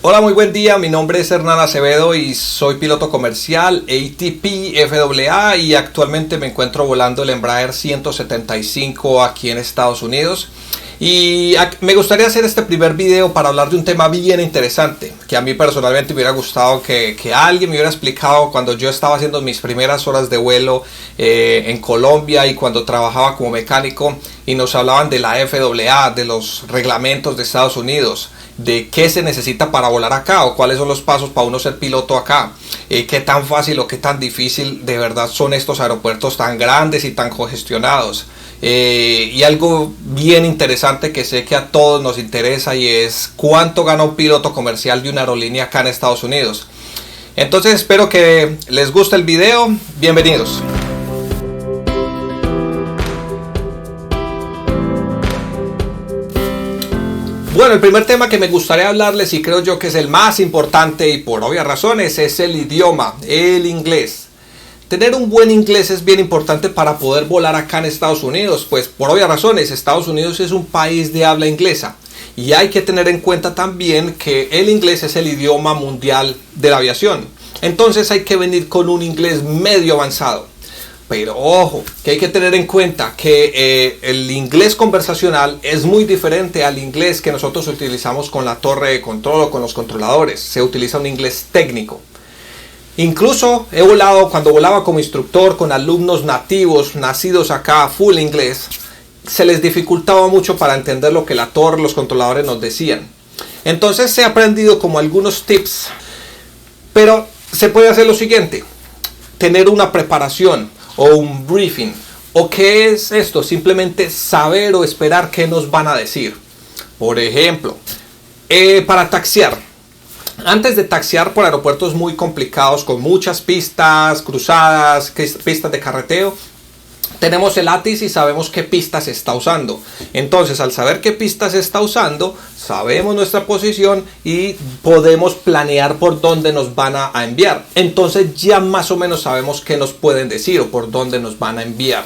Hola, muy buen día. Mi nombre es Hernán Acevedo y soy piloto comercial ATP FAA y actualmente me encuentro volando el Embraer 175 aquí en Estados Unidos. Y me gustaría hacer este primer video para hablar de un tema bien interesante que a mí personalmente me hubiera gustado que alguien me hubiera explicado cuando yo estaba haciendo mis primeras horas de vuelo en Colombia y cuando trabajaba como mecánico y nos hablaban de la FAA, de los reglamentos de Estados Unidos, de qué se necesita para volar acá o cuáles son los pasos para uno ser piloto acá, qué tan fácil o qué tan difícil de verdad son estos aeropuertos tan grandes y tan congestionados. Y algo bien interesante que sé que a todos nos interesa y es cuánto gana un piloto comercial de una aerolínea acá en Estados Unidos. Entonces espero que les guste el video. Bienvenidos. Bueno, el primer tema que me gustaría hablarles y creo yo que es el más importante y por obvias razones es el idioma, el inglés. Tener un buen inglés es bien importante para poder volar acá en Estados Unidos, pues por obvias razones Estados Unidos es un país de habla inglesa y hay que tener en cuenta también que el inglés es el idioma mundial de la aviación. Entonces hay que venir con un inglés medio avanzado. Pero ojo, que hay que tener en cuenta que el inglés conversacional es muy diferente al inglés que nosotros utilizamos con la torre de control o con los controladores. Se utiliza un inglés técnico. Incluso he volado, cuando volaba como instructor con alumnos nativos, nacidos acá, full inglés, se les dificultaba mucho para entender lo que la torre, los controladores nos decían. Entonces he aprendido como algunos tips, pero se puede hacer lo siguiente, tener una preparación o un briefing. ¿O qué es esto? Simplemente saber o esperar qué nos van a decir. Por ejemplo, para taxiar. Antes de taxiar por aeropuertos muy complicados, con muchas pistas cruzadas, pistas de carreteo, tenemos el ATIS y sabemos qué pista se está usando. Entonces, al saber qué pista se está usando, sabemos nuestra posición y podemos planear por dónde nos van a enviar. Entonces ya más o menos sabemos qué nos pueden decir o por dónde nos van a enviar.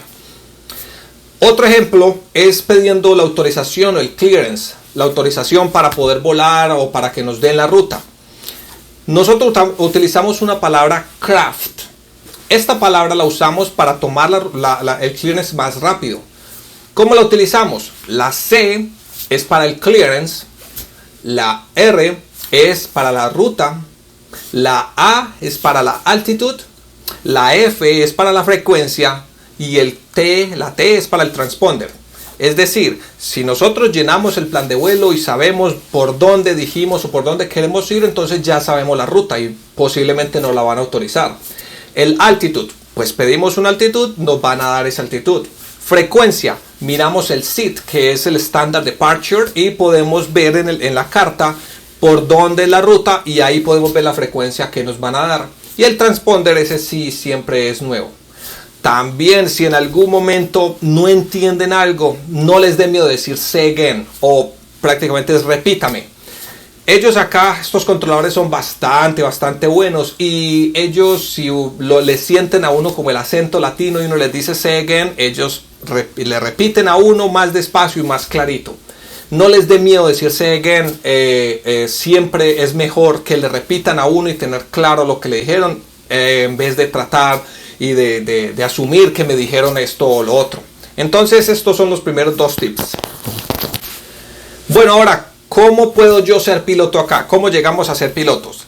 Otro ejemplo es pidiendo la autorización o el clearance, la autorización para poder volar o para que nos den la ruta. Nosotros utilizamos una palabra craft. Esta palabra la usamos para tomar el clearance más rápido. ¿Cómo la utilizamos? La C es para el clearance, la R es para la ruta, la A es para la altitud, la F es para la frecuencia y la T es para el transponder. Es decir, si nosotros llenamos el plan de vuelo y sabemos por dónde dijimos o por dónde queremos ir, entonces ya sabemos la ruta y posiblemente nos la van a autorizar. El altitud, pues pedimos una altitud, nos van a dar esa altitud. Frecuencia, miramos el SID, que es el Standard Departure, y podemos ver en la carta por dónde es la ruta y ahí podemos ver la frecuencia que nos van a dar. Y el transponder, ese sí siempre es nuevo. También, si en algún momento no entienden algo, no les dé miedo decir say again o prácticamente es repítame. Ellos acá, estos controladores son bastante buenos y ellos si le sienten a uno como el acento latino y uno les dice say again, ellos le repiten a uno más despacio y más clarito. No les dé miedo decir say again, siempre es mejor que le repitan a uno y tener claro lo que le dijeron en vez de tratar y de asumir que me dijeron esto o lo otro. Entonces estos son los primeros dos tips. Bueno, ahora, ¿cómo puedo yo ser piloto acá? ¿Cómo llegamos a ser pilotos?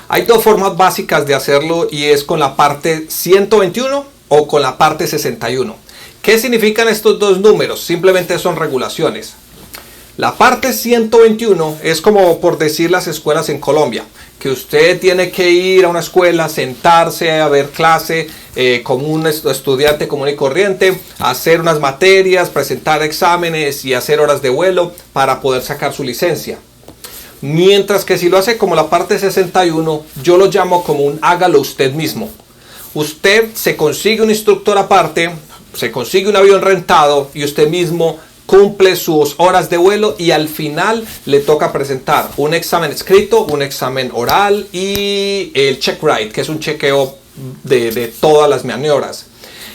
Hay dos formas básicas de hacerlo y es con la parte 121 o con la parte 61. ¿Qué significan estos dos números? Simplemente son regulaciones. La parte 121 es como por decir las escuelas en Colombia, que usted tiene que ir a una escuela, sentarse a ver clase como un estudiante común y corriente, hacer unas materias, presentar exámenes y hacer horas de vuelo para poder sacar su licencia. Mientras que si lo hace como la parte 61, yo lo llamo como un hágalo usted mismo. Usted se consigue un instructor aparte, se consigue un avión rentado y usted mismo cumple sus horas de vuelo y al final le toca presentar un examen escrito, un examen oral y el check ride, que es un chequeo de todas las maniobras.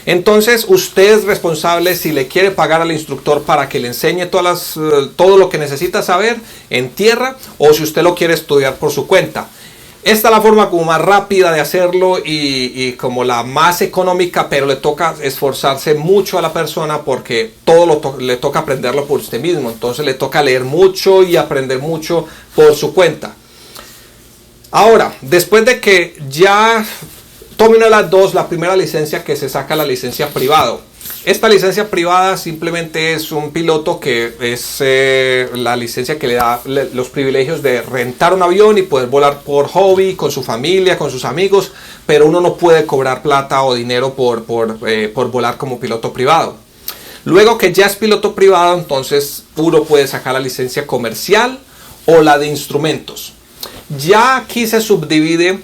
Entonces usted es responsable si le quiere pagar al instructor para que le enseñe todo lo que necesita saber en tierra, o si usted lo quiere estudiar por su cuenta. Esta es la forma como más rápida de hacerlo y como la más económica, pero le toca esforzarse mucho a la persona porque todo le toca aprenderlo por usted mismo. Entonces le toca leer mucho y aprender mucho por su cuenta. Ahora, después de que ya tome una de las dos, la primera licencia que se saca, la licencia privado. Esta licencia privada simplemente es un piloto que es la licencia que le da los privilegios de rentar un avión y poder volar por hobby, con su familia, con sus amigos, pero uno no puede cobrar plata o dinero por volar como piloto privado. Luego que ya es piloto privado, entonces uno puede sacar la licencia comercial o la de instrumentos. Ya aquí se subdivide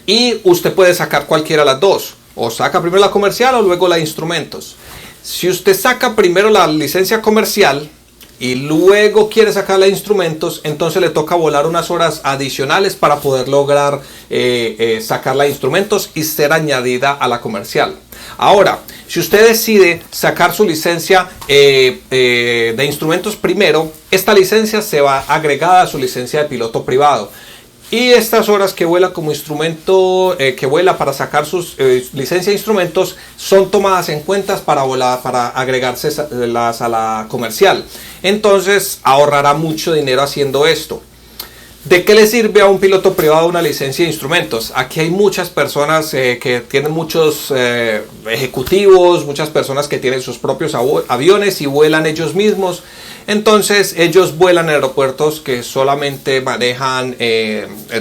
y usted puede sacar cualquiera de las dos. O saca primero la comercial o luego la de instrumentos. Si usted saca primero la licencia comercial y luego quiere sacar la de instrumentos, entonces le toca volar unas horas adicionales para poder lograr sacar la de instrumentos y ser añadida a la comercial. Ahora, si usted decide sacar su licencia de instrumentos primero, esta licencia se va agregada a su licencia de piloto privado. Y estas horas que vuela como instrumento, que vuela para sacar sus licencia de instrumentos, son tomadas en cuenta para agregarse a la comercial. Entonces ahorrará mucho dinero haciendo esto. ¿De qué le sirve a un piloto privado una licencia de instrumentos? Aquí hay muchas personas que tienen muchos ejecutivos, muchas personas que tienen sus propios aviones y vuelan ellos mismos. Entonces ellos vuelan en aeropuertos que solamente manejan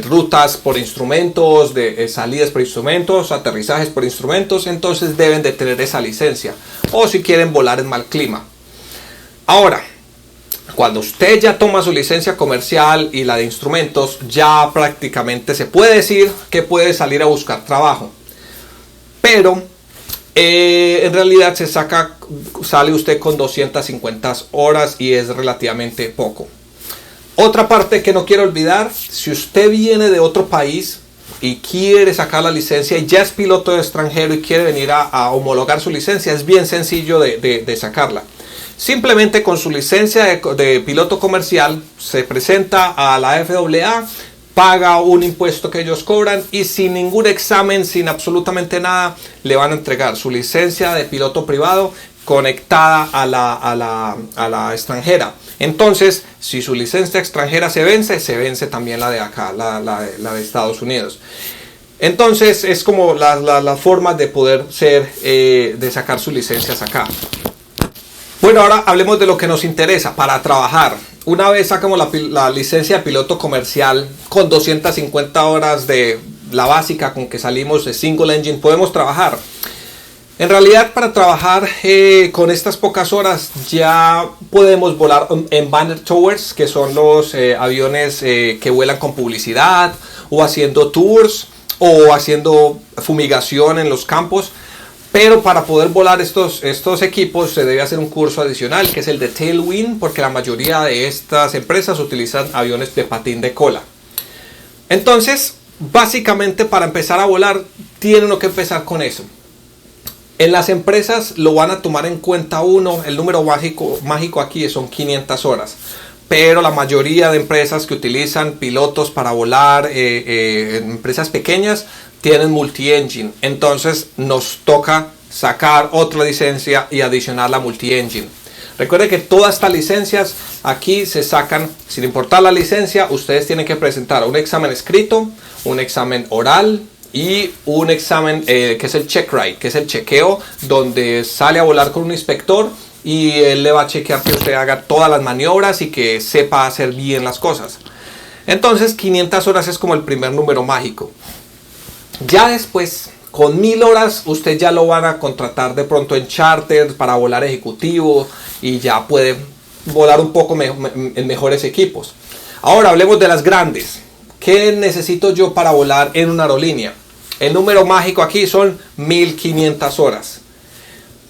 rutas por instrumentos, salidas por instrumentos, aterrizajes por instrumentos. Entonces deben de tener esa licencia. O si quieren volar en mal clima. Ahora, cuando usted ya toma su licencia comercial y la de instrumentos, ya prácticamente se puede decir que puede salir a buscar trabajo. Pero en realidad sale usted con 250 horas y es relativamente poco. Otra parte que no quiero olvidar, si usted viene de otro país y quiere sacar la licencia y ya es piloto extranjero y quiere venir a homologar su licencia, es bien sencillo de sacarla. Simplemente con su licencia de piloto comercial se presenta a la FAA, paga un impuesto que ellos cobran y sin ningún examen, sin absolutamente nada, le van a entregar su licencia de piloto privado conectada a la extranjera. Entonces, si su licencia extranjera se vence también la de acá, la de Estados Unidos. Entonces, es como la forma de poder de sacar sus licencias acá. Bueno, ahora hablemos de lo que nos interesa para trabajar. Una vez sacamos la licencia de piloto comercial con 250 horas de la básica con que salimos de single engine, podemos trabajar. En realidad, para trabajar con estas pocas horas ya podemos volar en banner towers, que son los aviones que vuelan con publicidad o haciendo tours o haciendo fumigación en los campos. Pero para poder volar estos equipos se debe hacer un curso adicional, que es el de Tailwind, porque la mayoría de estas empresas utilizan aviones de patín de cola. Entonces, básicamente para empezar a volar, tiene uno que empezar con eso. En las empresas lo van a tomar en cuenta el número mágico aquí son 500 horas. Pero la mayoría de empresas que utilizan pilotos para volar, empresas pequeñas, tienen multi-engine. Entonces nos toca sacar otra licencia y adicionar la multi-engine. Recuerde que todas estas licencias aquí se sacan, sin importar la licencia, ustedes tienen que presentar un examen escrito, un examen oral y un examen que es el check ride, que es el chequeo donde sale a volar con un inspector y él le va a chequear que usted haga todas las maniobras y que sepa hacer bien las cosas. Entonces 500 horas es como el primer número mágico. Ya después, con 1000 horas, usted ya lo van a contratar de pronto en charter para volar ejecutivo y ya puede volar un poco en mejores equipos. Ahora hablemos de las grandes. ¿Qué necesito yo para volar en una aerolínea? El número mágico aquí son 1500 horas.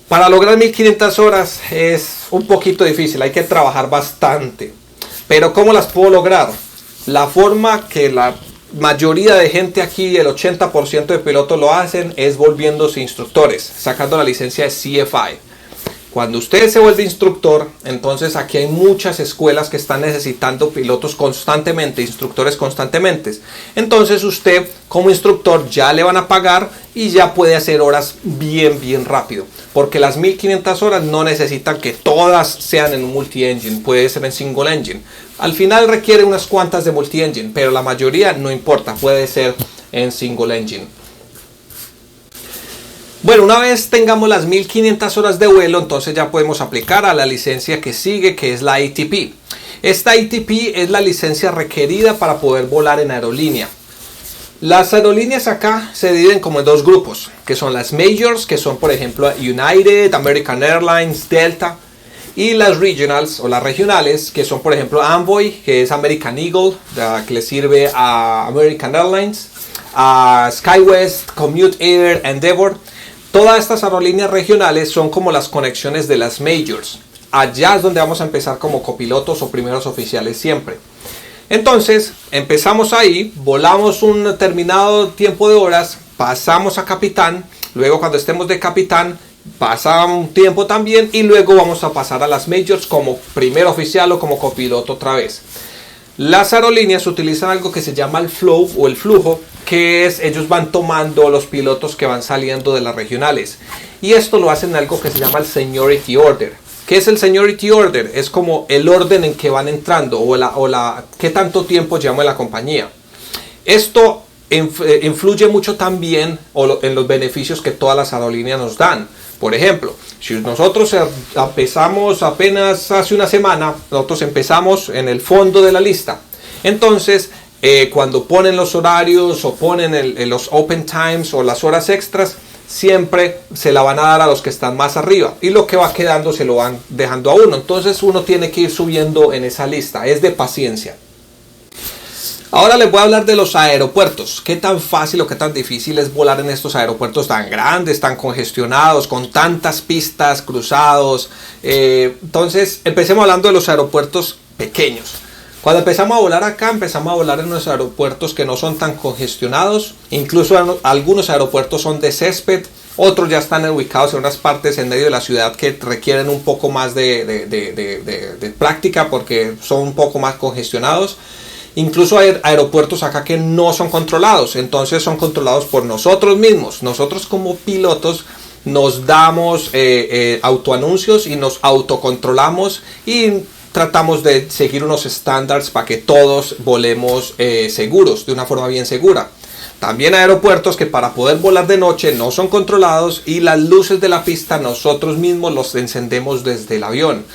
Para lograr 1500 horas es un poquito difícil, hay que trabajar bastante. Pero ¿cómo las puedo lograr? La forma que mayoría de gente aquí, el 80% de pilotos lo hacen, es volviéndose instructores, sacando la licencia de CFI. Cuando usted se vuelve instructor, entonces aquí hay muchas escuelas que están necesitando pilotos constantemente, instructores constantemente. Entonces usted como instructor ya le van a pagar y ya puede hacer horas bien rápido. Porque las 1500 horas no necesitan que todas sean en un multi-engine, puede ser en single engine. Al final requiere unas cuantas de multi-engine, pero la mayoría no importa, puede ser en single engine. Bueno, una vez tengamos las 1500 horas de vuelo, entonces ya podemos aplicar a la licencia que sigue, que es la ATP. Esta ATP es la licencia requerida para poder volar en aerolínea. Las aerolíneas acá se dividen como en dos grupos, que son las majors, que son por ejemplo United, American Airlines, Delta, y las regionals o las regionales, que son por ejemplo Amboy, que es American Eagle, que le sirve a American Airlines, a SkyWest, Commute Air, Endeavor. Todas estas aerolíneas regionales son como las conexiones de las majors. Allá es donde vamos a empezar como copilotos o primeros oficiales siempre. Entonces, empezamos ahí, volamos un determinado tiempo de horas, pasamos a capitán, luego cuando estemos de capitán, pasa un tiempo también y luego vamos a pasar a las majors como primer oficial o como copiloto otra vez. Las aerolíneas utilizan algo que se llama el flow o el flujo, que es ellos van tomando los pilotos que van saliendo de las regionales. Y esto lo hacen en algo que se llama el Seniority Order. ¿Qué es el Seniority Order? Es como el orden en que van entrando o qué tanto tiempo llevamos en la compañía. Esto influye mucho también en los beneficios que todas las aerolíneas nos dan. Por ejemplo, si nosotros empezamos apenas hace una semana, nosotros empezamos en el fondo de la lista. Entonces, cuando ponen los horarios o ponen los open times o las horas extras, siempre se la van a dar a los que están más arriba. Y lo que va quedando se lo van dejando a uno. Entonces uno tiene que ir subiendo en esa lista. Es de paciencia. Ahora les voy a hablar de los aeropuertos. Qué tan fácil o qué tan difícil es volar en estos aeropuertos tan grandes, tan congestionados, con tantas pistas, cruzados. Entonces, empecemos hablando de los aeropuertos pequeños. Cuando empezamos a volar acá, empezamos a volar en los aeropuertos que no son tan congestionados. Incluso algunos aeropuertos son de césped. Otros ya están ubicados en unas partes en medio de la ciudad que requieren un poco más de práctica porque son un poco más congestionados. Incluso hay aeropuertos acá que no son controlados, entonces son controlados por nosotros mismos. Nosotros como pilotos nos damos autoanuncios y nos autocontrolamos y tratamos de seguir unos estándares para que todos volemos seguros, de una forma bien segura. También hay aeropuertos que para poder volar de noche no son controlados y las luces de la pista nosotros mismos los encendemos desde el avión.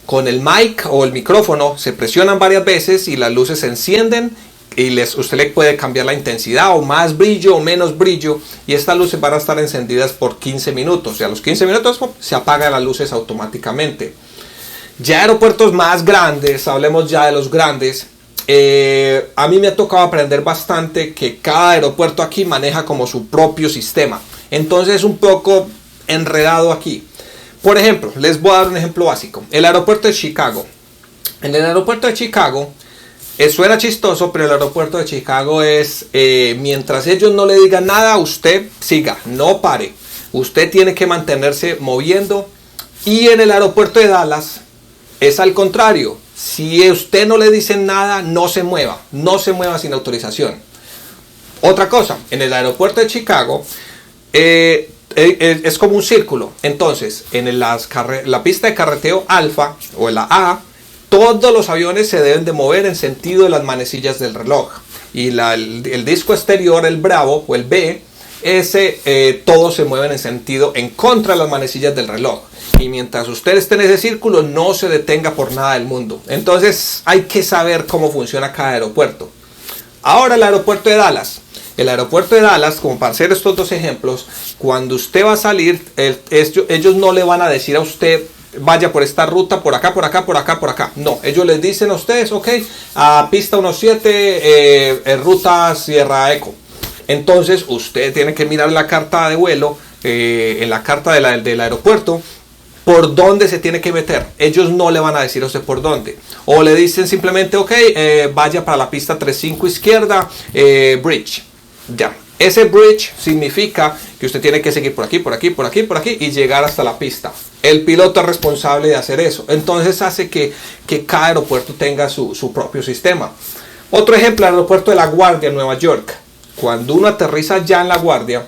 Con el mic o el micrófono se presionan varias veces y las luces se encienden y usted le puede cambiar la intensidad o más brillo o menos brillo y estas luces van a estar encendidas por 15 minutos y a los 15 minutos se apagan las luces automáticamente. Ya aeropuertos más grandes, hablemos ya de los grandes, a mí me ha tocado aprender bastante que cada aeropuerto aquí maneja como su propio sistema, entonces es un poco enredado aquí. Por ejemplo, les voy a dar un ejemplo básico. El aeropuerto de Chicago. En el aeropuerto de Chicago, suena chistoso, pero el aeropuerto de Chicago es, mientras ellos no le digan nada, usted siga, no pare. Usted tiene que mantenerse moviendo. Y en el aeropuerto de Dallas es al contrario. Si usted no le dice nada, no se mueva. No se mueva sin autorización. Otra cosa, en el aeropuerto de Chicago, es como un círculo. Entonces en la pista de carreteo alfa o en la A, todos los aviones se deben de mover en sentido de las manecillas del reloj y el disco exterior, el Bravo o el B, todos se mueven en sentido en contra de las manecillas del reloj y mientras usted esté en ese círculo no se detenga por nada del mundo. Entonces hay que saber cómo funciona cada aeropuerto. Ahora el aeropuerto de Dallas. El aeropuerto de Dallas, como para hacer estos dos ejemplos, cuando usted va a salir, ellos no le van a decir a usted, vaya por esta ruta, por acá, por acá, por acá, por acá. No, ellos les dicen a ustedes, ok, a pista 17, ruta Sierra Eco. Entonces usted tiene que mirar la carta de vuelo, en la carta del aeropuerto, por dónde se tiene que meter. Ellos no le van a decir a usted por dónde. O le dicen simplemente, ok, vaya para la pista 35 izquierda, bridge. Ya. Ese bridge significa que usted tiene que seguir por aquí, por aquí, por aquí, por aquí y llegar hasta la pista. El piloto es responsable de hacer eso. Entonces hace que cada aeropuerto tenga su propio sistema. Otro ejemplo, el aeropuerto de La Guardia en Nueva York. Cuando uno aterriza ya en La Guardia,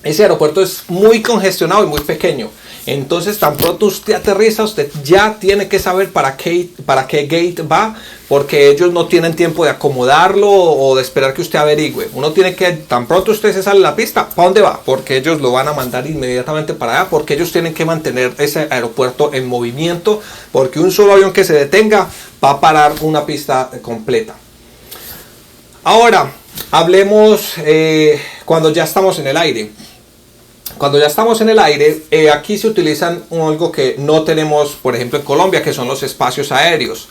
ese aeropuerto es muy congestionado y muy pequeño. Entonces, tan pronto usted aterriza, usted ya tiene que saber para qué gate va, porque ellos no tienen tiempo de acomodarlo o de esperar que usted averigüe. Uno tiene que, tan pronto usted se sale de la pista, ¿para dónde va? Porque ellos lo van a mandar inmediatamente para allá, porque ellos tienen que mantener ese aeropuerto en movimiento, porque un solo avión que se detenga va a parar una pista completa. Ahora, hablemos cuando ya estamos en el aire. Cuando ya estamos en el aire, aquí se utilizan algo que no tenemos, por ejemplo, en Colombia, que son los espacios aéreos.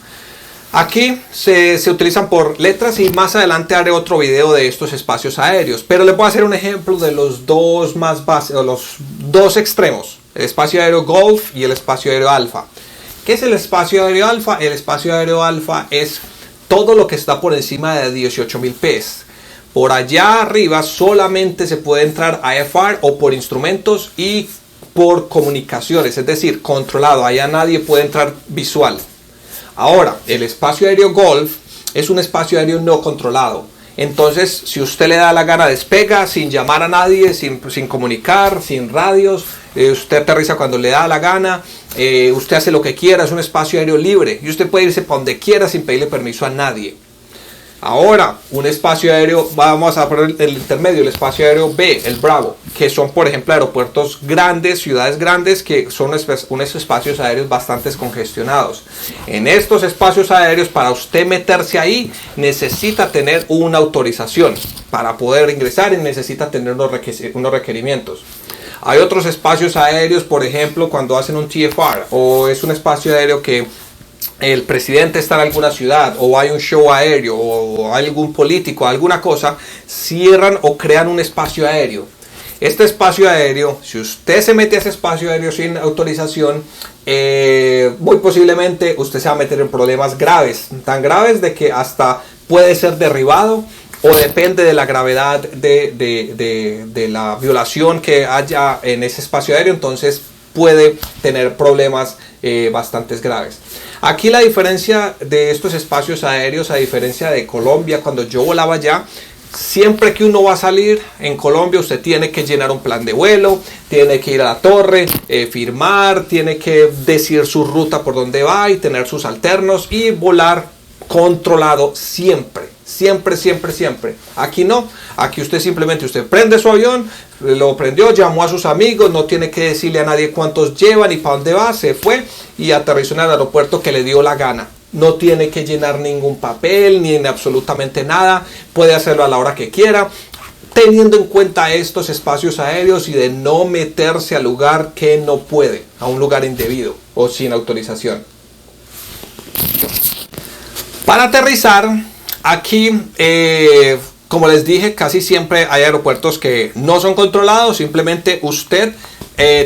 Aquí se utilizan por letras y más adelante haré otro video de estos espacios aéreos. Pero les voy a hacer un ejemplo de los dos más básicos, los dos extremos. El espacio aéreo Golf y el espacio aéreo Alfa. ¿Qué es el espacio aéreo Alfa? El espacio aéreo Alfa es todo lo que está por encima de 18.000 pies. Por allá arriba solamente se puede entrar IFR o por instrumentos y por comunicaciones, es decir, controlado. Allá nadie puede entrar visual. Ahora, el espacio aéreo Golf es un espacio aéreo no controlado. Entonces, si usted le da la gana, despega sin llamar a nadie, sin comunicar, sin radios. Usted aterriza cuando le da la gana. Usted hace lo que quiera. Es un espacio aéreo libre. Y usted puede irse para donde quiera sin pedirle permiso a nadie. Ahora, un espacio aéreo, vamos a poner el intermedio, el espacio aéreo B, el Bravo, que son, por ejemplo, aeropuertos grandes, ciudades grandes, que son unos espacios aéreos bastante congestionados. En estos espacios aéreos, para usted meterse ahí, necesita tener una autorización. Para poder ingresar, necesita tener unos requerimientos. Hay otros espacios aéreos, por ejemplo, cuando hacen un TFR, o es un espacio aéreo que el presidente está en alguna ciudad, o hay un show aéreo, o hay algún político, alguna cosa, cierran o crean un espacio aéreo. Este espacio aéreo, si usted se mete a ese espacio aéreo sin autorización, muy posiblemente usted se va a meter en problemas graves, tan graves de que hasta puede ser derribado, o depende de la gravedad de la violación que haya en ese espacio aéreo, entonces puede tener problemas bastante graves. Aquí la diferencia de estos espacios aéreos, a diferencia de Colombia, cuando yo volaba allá, siempre que uno va a salir en Colombia, usted tiene que llenar un plan de vuelo, tiene que ir a la torre, firmar, tiene que decir su ruta por donde va y tener sus alternos y volar controlado siempre. Siempre, siempre, siempre. Aquí no. Aquí usted simplemente, usted prende su avión, lo prendió, llamó a sus amigos, no tiene que decirle a nadie cuántos lleva ni para dónde va, se fue y aterrizó en el aeropuerto que le dio la gana. No tiene que llenar ningún papel ni en absolutamente nada. Puede hacerlo a la hora que quiera, teniendo en cuenta estos espacios aéreos y de no meterse al lugar que no puede, a un lugar indebido o sin autorización. Para aterrizar, aquí, como les dije, casi siempre hay aeropuertos que no son controlados. Simplemente usted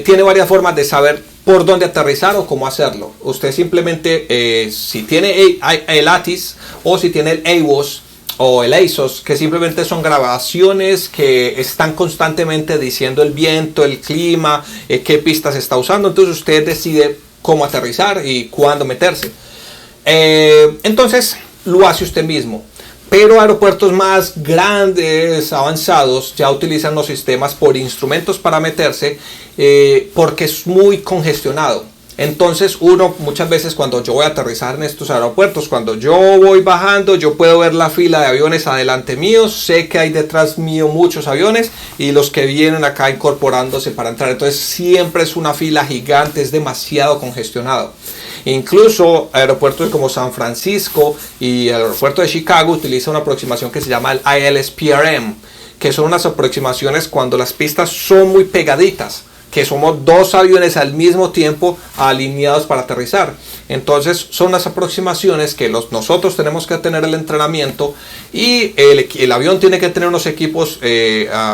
tiene varias formas de saber por dónde aterrizar o cómo hacerlo. Usted simplemente, si tiene el ATIS o si tiene el AWOS o el ASOS, que simplemente son grabaciones que están constantemente diciendo el viento, el clima, qué pistas está usando. Entonces usted decide cómo aterrizar y cuándo meterse. Entonces lo hace usted mismo. Pero aeropuertos más grandes, avanzados, ya utilizan los sistemas por instrumentos para meterse porque es muy congestionado. Entonces uno muchas veces cuando yo voy a aterrizar en estos aeropuertos, cuando yo voy bajando, yo puedo ver la fila de aviones adelante mío, sé que hay detrás mío muchos aviones y los que vienen acá incorporándose para entrar. Entonces siempre es una fila gigante, es demasiado congestionado. Incluso aeropuertos como San Francisco y el aeropuerto de Chicago utilizan una aproximación que se llama el ILS-PRM, que son unas aproximaciones cuando las pistas son muy pegaditas, que somos dos aviones al mismo tiempo alineados para aterrizar. Entonces son las aproximaciones que nosotros tenemos que tener el entrenamiento y el avión tiene que tener unos equipos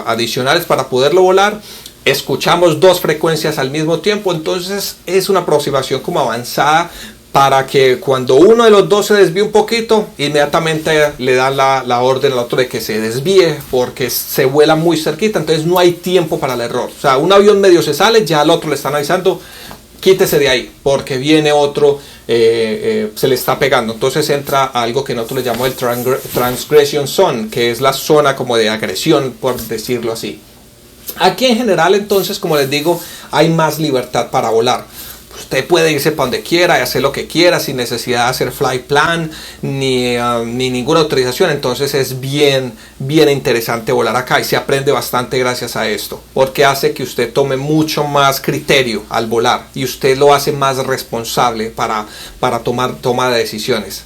adicionales para poderlo volar. escuchamos dos frecuencias al mismo tiempo, entonces es una aproximación como avanzada para que cuando uno de los dos se desvíe un poquito, inmediatamente le dan la orden al otro de que se desvíe porque se vuela muy cerquita, entonces no hay tiempo para el error. O sea, un avión medio se sale, ya al otro le están avisando, quítese de ahí porque viene otro, se le está pegando. Entonces entra algo que nosotros le llamamos el transgression zone, que es la zona como de agresión, por decirlo así. Aquí en general, entonces, como les digo, hay más libertad para volar. Usted puede irse para donde quiera y hacer lo que quiera sin necesidad de hacer flight plan ni ninguna autorización. Entonces es bien interesante volar acá y se aprende bastante gracias a esto, porque hace que usted tome mucho más criterio al volar y usted lo hace más responsable para tomar toma de decisiones.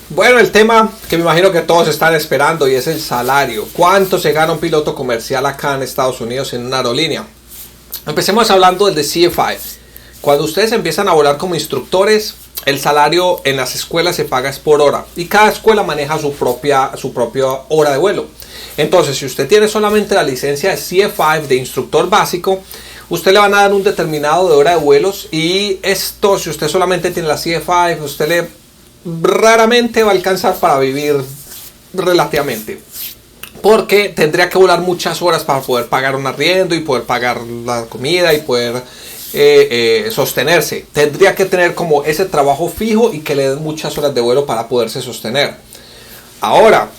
Bueno, el tema que me imagino que todos están esperando y es el salario. ¿Cuánto se gana un piloto comercial acá en Estados Unidos en una aerolínea? Empecemos hablando del de CFI. Cuando ustedes empiezan a volar como instructores, el salario en las escuelas se paga es por hora y cada escuela maneja su propia hora de vuelo. Entonces, si usted tiene solamente la licencia de CFI de instructor básico, usted le van a dar un determinado de hora de vuelos y esto, si usted solamente tiene la CFI, usted raramente va a alcanzar para vivir relativamente, porque tendría que volar muchas horas para poder pagar un arriendo y poder pagar la comida y poder sostenerse. Tendría que tener como ese trabajo fijo y que le den muchas horas de vuelo para poderse sostener. Ahora,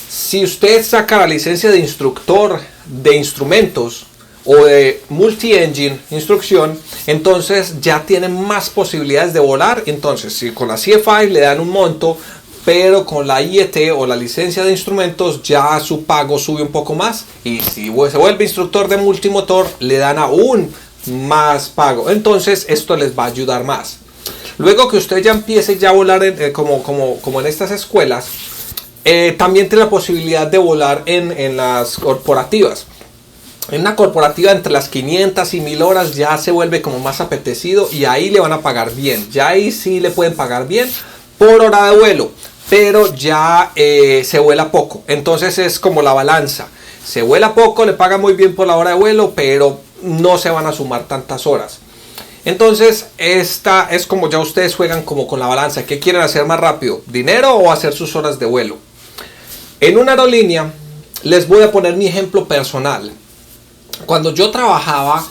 si usted saca la licencia de instructor de instrumentos o de multi-engine instrucción, entonces ya tienen más posibilidades de volar. Entonces, si con la CFI le dan un monto, pero con la IET o la licencia de instrumentos ya su pago sube un poco más, y si se vuelve instructor de multimotor le dan aún más pago. Entonces esto les va a ayudar más. Luego que usted ya empiece ya a volar como en estas escuelas, también tiene la posibilidad de volar en las corporativas. En una corporativa entre las 500 y 1000 horas ya se vuelve como más apetecido y ahí le van a pagar bien. Ya ahí sí le pueden pagar bien por hora de vuelo, pero ya se vuela poco. Entonces es como la balanza. Se vuela poco, le pagan muy bien por la hora de vuelo, pero no se van a sumar tantas horas. Entonces esta es como ya ustedes juegan como con la balanza. ¿Qué quieren hacer más rápido? ¿Dinero o hacer sus horas de vuelo? En una aerolínea les voy a poner mi ejemplo personal. Cuando yo trabajaba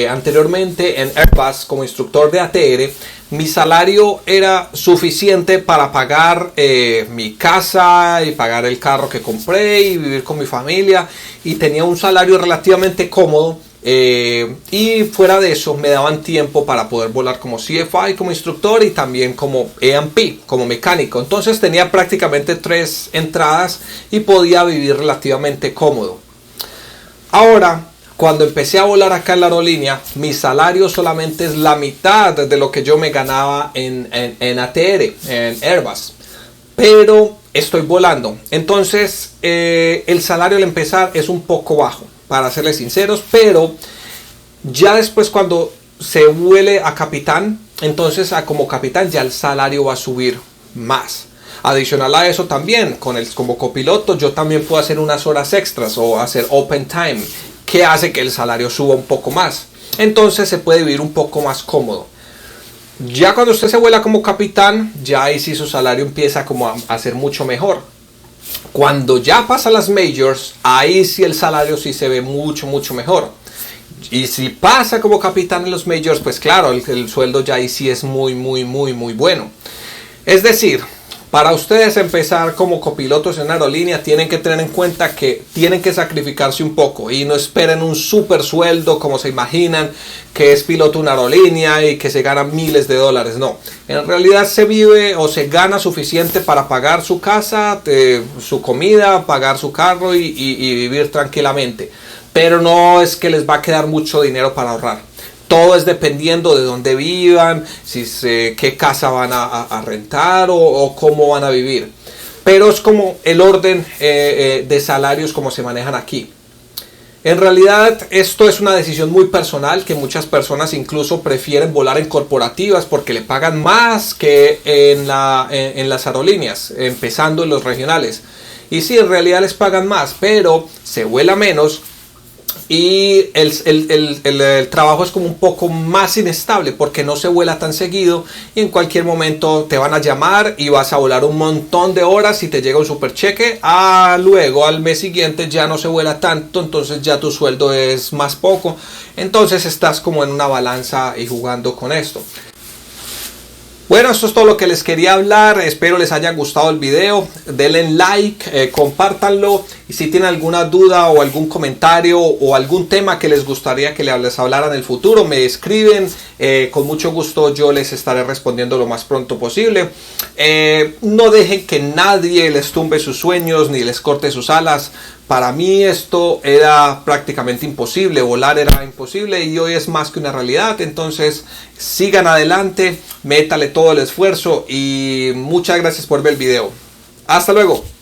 anteriormente en Airbus como instructor de ATR, mi salario era suficiente para pagar mi casa y pagar el carro que compré y vivir con mi familia, y tenía un salario relativamente cómodo, y fuera de eso me daban tiempo para poder volar como CFI, como instructor, y también como A&P, como mecánico. Entonces tenía prácticamente 3 entradas y podía vivir relativamente cómodo. Ahora, cuando empecé a volar acá en la aerolínea, mi salario solamente es la mitad de lo que yo me ganaba en ATR, en Airbus. Pero estoy volando. Entonces, el salario al empezar es un poco bajo, para serles sinceros. Pero ya después, cuando se vuele a capitán, entonces como capitán ya el salario va a subir más. Adicional a eso también, como copiloto, yo también puedo hacer unas horas extras o hacer open time, que hace que el salario suba un poco más. Entonces se puede vivir un poco más cómodo. Ya cuando usted se vuela como capitán, ya ahí sí su salario empieza como a ser mucho mejor. Cuando ya pasa las majors, ahí sí el salario sí se ve mucho mejor. Y si pasa como capitán en los majors, pues claro, el sueldo ya ahí sí es muy bueno. Es decir, para ustedes empezar como copilotos en una aerolínea, tienen que tener en cuenta que tienen que sacrificarse un poco y no esperen un super sueldo como se imaginan, que es piloto de una aerolínea y que se ganan miles de dólares. No, en realidad se vive o se gana suficiente para pagar su casa, su comida, pagar su carro y vivir tranquilamente. Pero no es que les va a quedar mucho dinero para ahorrar. Todo es dependiendo de dónde vivan, qué casa van a rentar o cómo van a vivir. Pero es como el orden de salarios como se manejan aquí. En realidad esto es una decisión muy personal, que muchas personas incluso prefieren volar en corporativas porque le pagan más que en las aerolíneas, empezando en los regionales. Y sí, en realidad les pagan más, pero se vuela menos. y el trabajo es como un poco más inestable porque no se vuela tan seguido y en cualquier momento te van a llamar y vas a volar un montón de horas y te llega un super cheque. Luego al mes siguiente ya no se vuela tanto, entonces ya tu sueldo es más poco, entonces estás como en una balanza y jugando con esto. Bueno, esto es todo lo que les quería hablar, espero les haya gustado el video, denle like, compártanlo y si tienen alguna duda o algún comentario o algún tema que les gustaría que les hablara en el futuro, me escriben, con mucho gusto yo les estaré respondiendo lo más pronto posible. No dejen que nadie les tumbe sus sueños ni les corte sus alas. Para mí esto era prácticamente imposible, volar era imposible y hoy es más que una realidad, entonces sigan adelante, métale todo el esfuerzo y muchas gracias por ver el video. Hasta luego.